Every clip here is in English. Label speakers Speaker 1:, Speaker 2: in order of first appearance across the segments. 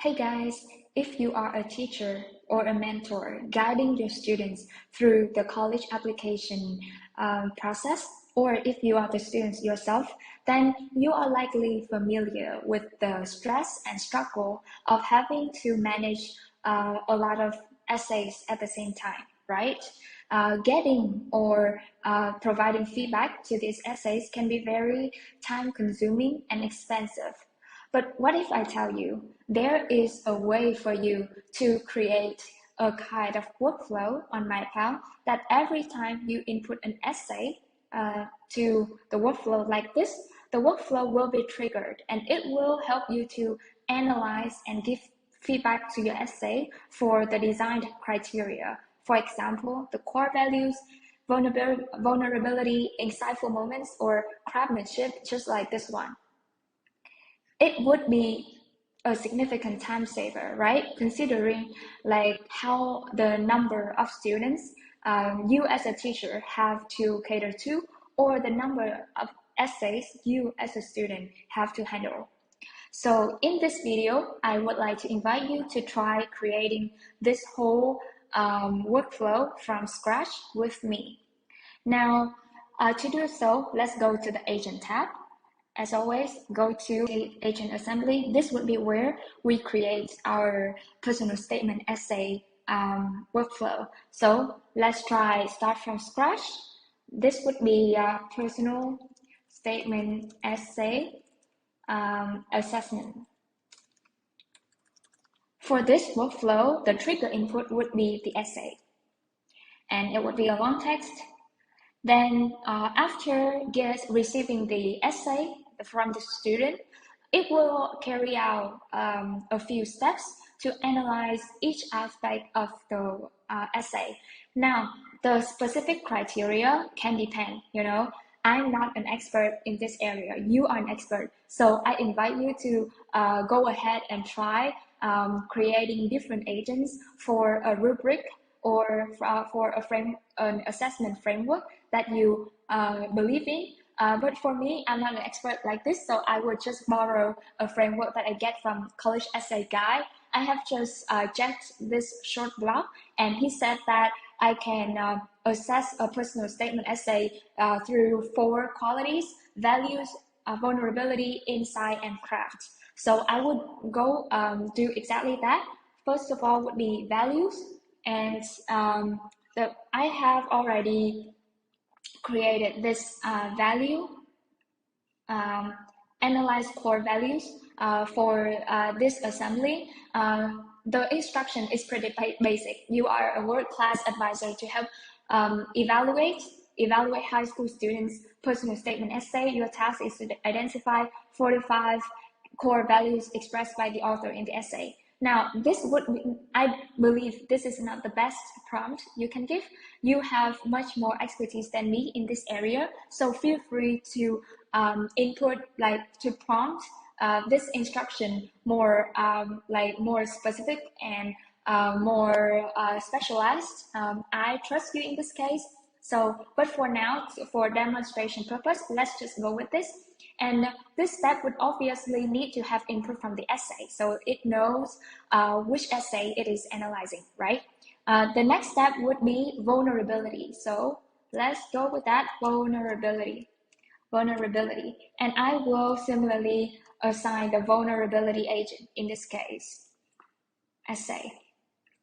Speaker 1: Hey guys, if you are a teacher or a mentor guiding your students through the college application process, or if you are the students yourself, then you are likely familiar with the stress and struggle of having to manage a lot of essays at the same time, right? Getting or providing feedback to these essays can be very time consuming and expensive. But what if I tell you there is a way for you to create a kind of workflow on MindPal that every time you input an essay to the workflow like this, the workflow will be triggered and it will help you to analyze and give feedback to your essay for the designed criteria. For example, the core values, vulnerability, insightful moments, or craftsmanship, just like this one. It would be a significant time saver, right? Considering like how the number of students you as a teacher have to cater to, or the number of essays you as a student have to handle. So in this video, I would like to invite you to try creating this whole workflow from scratch with me. Now, to do so, let's go to the Agent tab. As always, go to Agent Assembly. This would be where we create our personal statement essay workflow. So let's try start from scratch. This would be a personal statement essay assessment. For this workflow, the trigger input would be the essay, and it would be a long text. Then after receiving the essay from the student, it will carry out a few steps to analyze each aspect of the essay. Now, the specific criteria can depend, I'm not an expert in this area, you are an expert. So I invite you to go ahead and try creating different agents for a rubric or for an assessment framework that you believe in. But for me, I'm not an expert like this, so I would just borrow a framework that I get from College Essay Guide. I have just checked this short blog, and he said that I can assess a personal statement essay through 4 qualities: values, vulnerability, insight, and craft. So I would go do exactly that. First of all would be values, and I have already created this value, analyze core values for this assembly. The instruction is pretty basic. You are a world-class advisor to help evaluate high school students' personal statement essay. Your task is to identify 45 core values expressed by the author in the essay. Now, I believe this is not the best prompt you can give. You have much more expertise than me in this area, so feel free to input, to prompt this instruction more more specific and more specialized. I trust you in this case. So, but for now, for demonstration purpose, let's just go with this. And this step would obviously need to have input from the essay, so it knows which essay it is analyzing, right? The next step would be vulnerability. So let's go with that, vulnerability. And I will similarly assign the vulnerability agent, in this case, essay.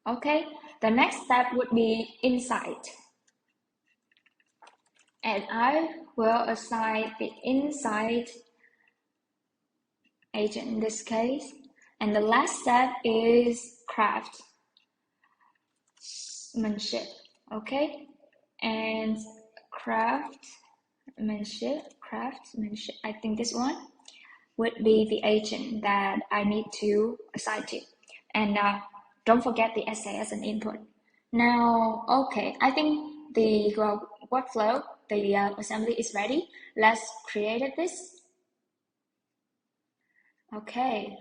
Speaker 1: Okay, the next step would be insight. And I will assign the insight agent in this case. And the last step is craftsmanship. Okay, and craftsmanship, I think this one would be the agent that I need to assign to. And don't forget the essay as an input. Now, okay, I think the workflow, the assembly is ready. Let's create this. Okay,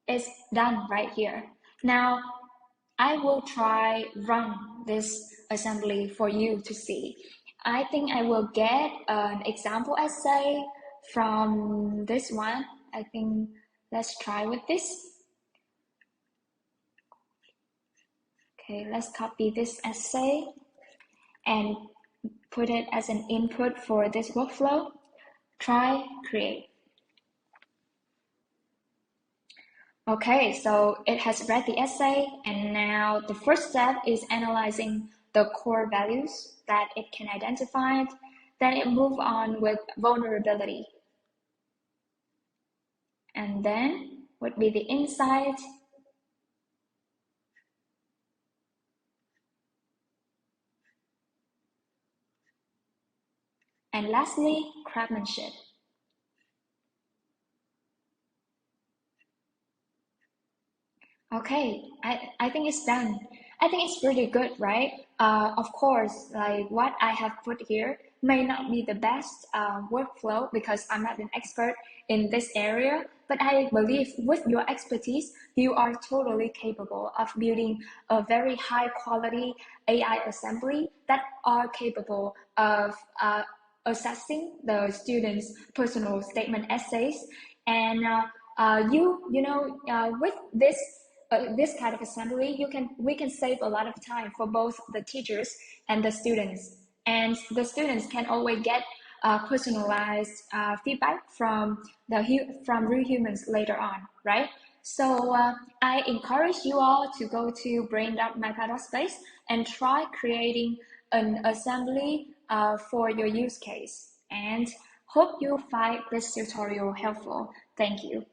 Speaker 1: it's done right here. Now, I will try run this assembly for you to see. I think I will get an example essay from this one. I think let's try with this. Okay, let's copy this essay and put it as an input for this workflow. Try create. Okay, so it has read the essay, and now the first step is analyzing the core values that it can identify. Then it moves on with vulnerability. And then would be the insight. And lastly, craftsmanship. Okay, I think it's done. I think it's pretty good, right? Of course, like what I have put here may not be the best workflow because I'm not an expert in this area, but I believe with your expertise, you are totally capable of building a very high quality AI assembly that are capable of assessing the students' personal statement essays. And with this kind of assembly, we can save a lot of time for both the teachers and the students. And the students can always get personalized feedback from real humans later on, right? So I encourage you all to go to brain.mypad space and try creating an assembly for your use case. And hope you find this tutorial helpful. Thank you.